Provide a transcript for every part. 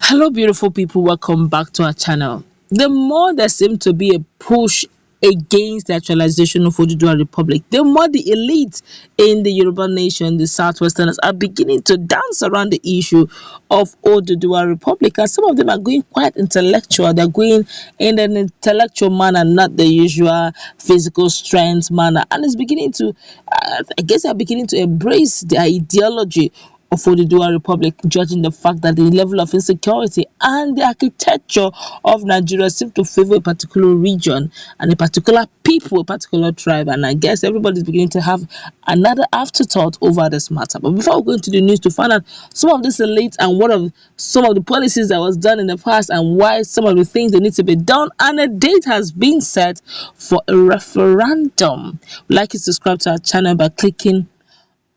Hello, beautiful people. Welcome back to our channel. The more there seems to be a push against the actualization of Oduduwa Republic, the more the elite in the Yoruba nation, the Southwesterners, are beginning to dance around the issue of Oduduwa Republic. And some of them are going quite intellectual. They're going in an intellectual manner, not the usual physical strength manner. And it's beginning to, I guess, they're beginning to embrace the ideology of Oduduwa Republic, judging the fact that the level of insecurity and the architecture of Nigeria seem to favor a particular region and a particular people, a particular tribe. And I guess everybody's beginning to have another afterthought over this matter. But before we go into the news to find out some of this elite and what of some of the policies that was done in the past and why some of the things that need to be done, and a date has been set for a referendum. Like and subscribe to our channel by clicking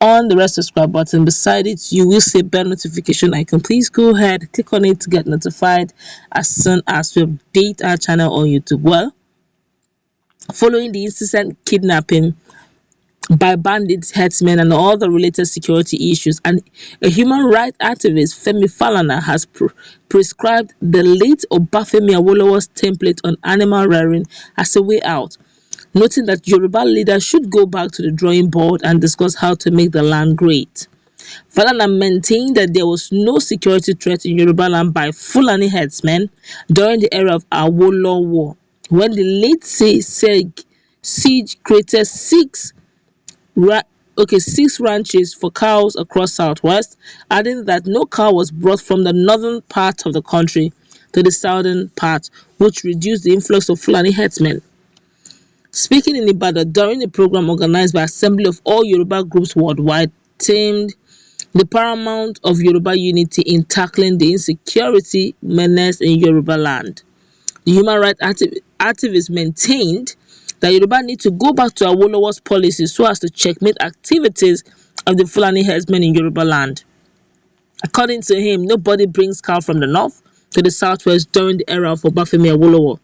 on the red subscribe button. Beside it, you will see bell notification icon. Please go ahead, click on it to get notified as soon as we update our channel on YouTube. Well, following the incessant kidnapping by bandits, herdsmen, and all the related security issues, and a human rights activist, Femi Falana, has prescribed the late Obafemi Awolowo's template on animal rearing as a way out, noting that Yoruba leaders should go back to the drawing board and discuss how to make the land great. Falana maintained that there was no security threat in Yoruba land by Fulani herdsmen during the era of Awolowo, when the late siege created six ranches for cows across Southwest, adding that no cow was brought from the northern part of the country to the southern part, which reduced the influx of Fulani herdsmen. Speaking in Ibadan during a program organized by Assembly of All Yoruba Groups Worldwide, themed "The Paramount of Yoruba Unity in Tackling the Insecurity Menace in Yoruba Land," the human rights activist maintained that Yoruba need to go back to Awolowo's policies so as to checkmate activities of the Fulani herdsmen in Yoruba land. According to him, nobody brings cow from the north to the southwest during the era of Obafemi Awolowo,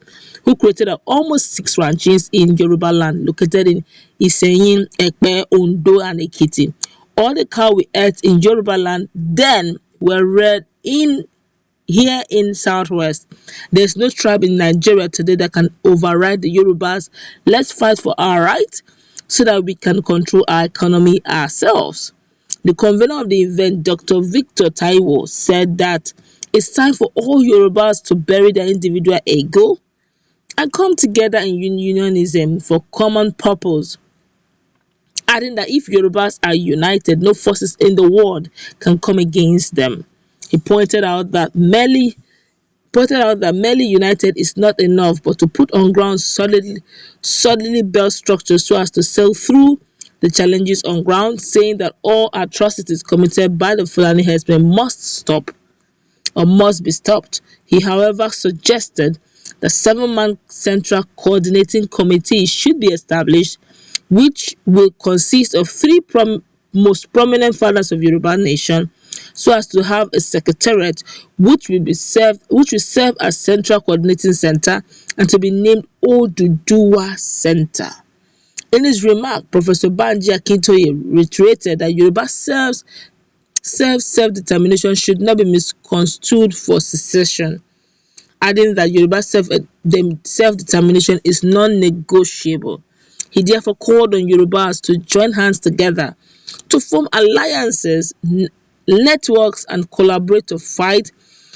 who created almost 6 ranches in Yoruba land located in Iseyin, Epe, Ondo, and Ekiti. All the cow we ate in Yoruba land then were reared here in Southwest. There's no tribe in Nigeria today that can override the Yorubas. Let's fight for our right so that we can control our economy ourselves. The convener of the event, Dr. Victor Taiwo, said that it's time for all Yorubas to bury their individual ego and come together in unionism for common purpose, adding that if Yorubas are united, no forces in the world can come against them. He pointed out that merely united is not enough, but to put on ground solidly built structures so as to sail through the challenges on ground, saying that all atrocities committed by the Fulani herdsmen must be stopped. He, however, suggested that 7-man central coordinating committee should be established, which will consist of 3 most prominent fathers of Yoruba nation, so as to have a secretariat which will serve as central coordinating center and to be named Oduduwa Center. In his remark, Professor Banji Akintoye reiterated that Yoruba self-determination should not be misconstrued for secession, adding that Yoruba self-determination is non-negotiable. He therefore called on Yorubas to join hands together to form alliances, networks, and collaborate to fight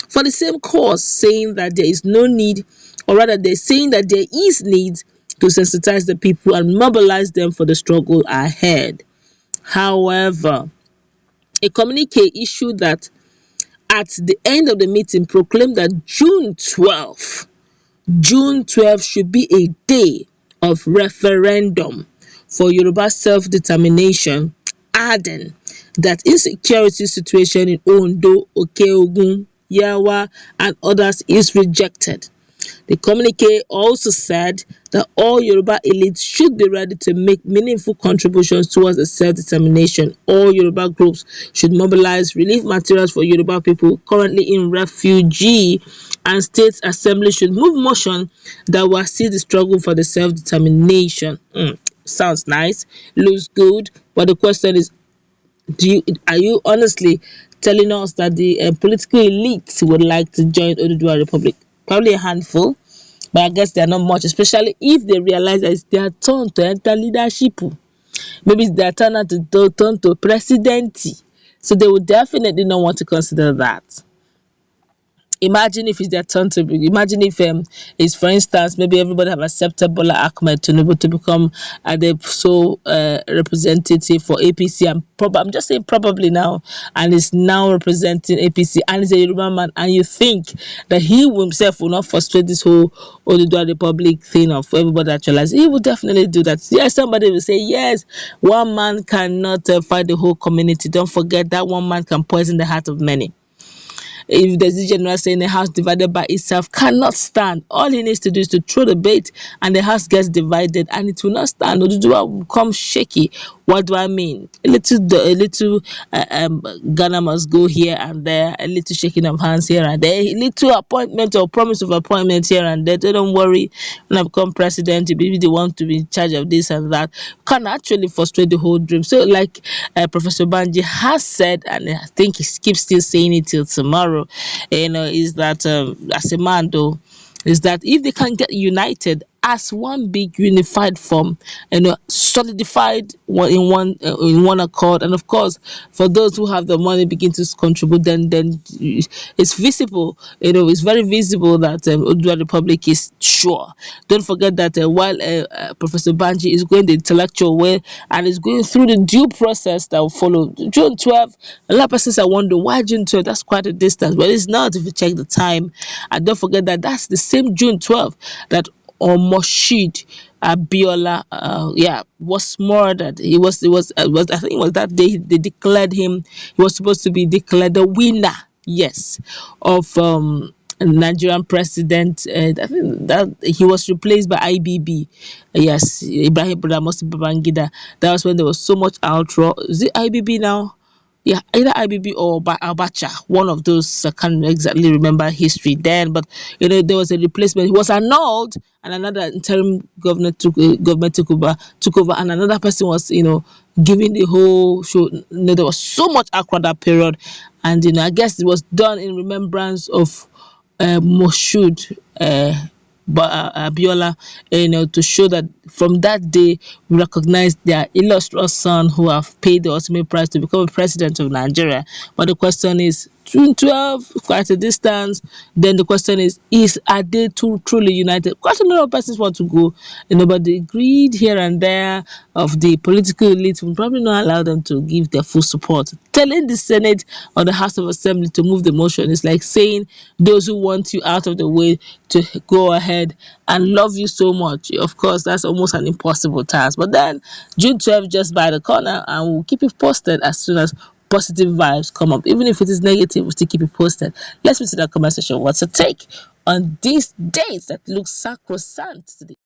for the same cause, saying that there is no need, or rather they're saying that there is need to sensitize the people and mobilize them for the struggle ahead. However, a communique issued that at the end of the meeting proclaimed that June 12 should be a day of referendum for Yoruba self-determination, adding that insecurity situation in Ondo, Okeogun, Yawa, and others is rejected. The communique also said that all Yoruba elites should be ready to make meaningful contributions towards the self-determination. All Yoruba groups should mobilize relief materials for Yoruba people currently in refugee, and state assembly should move motion that will assist the struggle for the self-determination. Sounds nice, looks good, but the question is, are you honestly telling us that the political elites would like to join Oduduwa Republic. Probably a handful, but I guess they are not much, especially if they realize that it's their turn to enter leadership. Maybe it's their turn to turn to presidency. So they would definitely not want to consider that. Imagine if it's their turn to be, imagine if it's, for instance, maybe everybody have accepted Bola Ahmed Tinubu to become the sole representative for APC, and I'm just saying probably now, and is now representing APC, and is a Yoruba man, and you think that he himself will not frustrate this whole Oduduwa Republic thing of everybody actualize, he will definitely do that. Yes, somebody will say, yes, one man cannot fight the whole community. Don't forget that one man can poison the heart of many. If there's a general saying, a house divided by itself cannot stand, all he needs to do is to throw the bait and the house gets divided and it will not stand. Oduduwa will become shaky. What do I mean? A little Ghana must go here and there, a little shaking of hands here and there, a little appointment or promise of appointment here and there. Don't worry, when I become president, maybe they want to be in charge of this and that. Can actually frustrate the whole dream. So, like Professor Banji has said, and I think he keeps still saying it till tomorrow, is that as a man though, is that if they can get united as one big unified form, solidified in one accord, and of course for those who have the money begin to contribute, then it's visible, it's very visible that Oduduwa Republic is sure. Don't forget that while Professor Banji is going the intellectual way and is going through the due process that will follow June 12th, a lot of persons are wondering why June 12th. That's quite a distance, but it's not if you check the time. And don't forget that that's the same June 12th that Moshood Abiola, was murdered. I think it was that day they declared him. He was supposed to be declared the winner. Yes, of Nigerian president. I think that he was replaced by IBB. Yes, Ibrahim Babangida. That was when there was so much outroar. Is it IBB now? Yeah, either IBB or Abacha, one of those. I can't exactly remember history then, but there was a replacement. He was annulled, and another interim government took over, and another person was giving the whole show. There was so much aqua that period, and I guess it was done in remembrance of Moshood. Abiola, to show that from that day we recognize their illustrious son who have paid the ultimate price to become a president of Nigeria. But the question is, June 12, quite a distance. Then the question is are they truly united? Quite a lot of persons want to go, but the greed here and there of the political elite will probably not allow them to give their full support. Telling the Senate or the House of Assembly to move the motion is like saying those who want you out of the way to go ahead and love you so much. Of course, that's almost an impossible task. But then June 12th just by the corner, and we'll keep you posted as soon as positive vibes come up. Even if it is negative, we'll still keep you posted. Let's move to the comment section. What's your take on these dates that look sacrosanct today?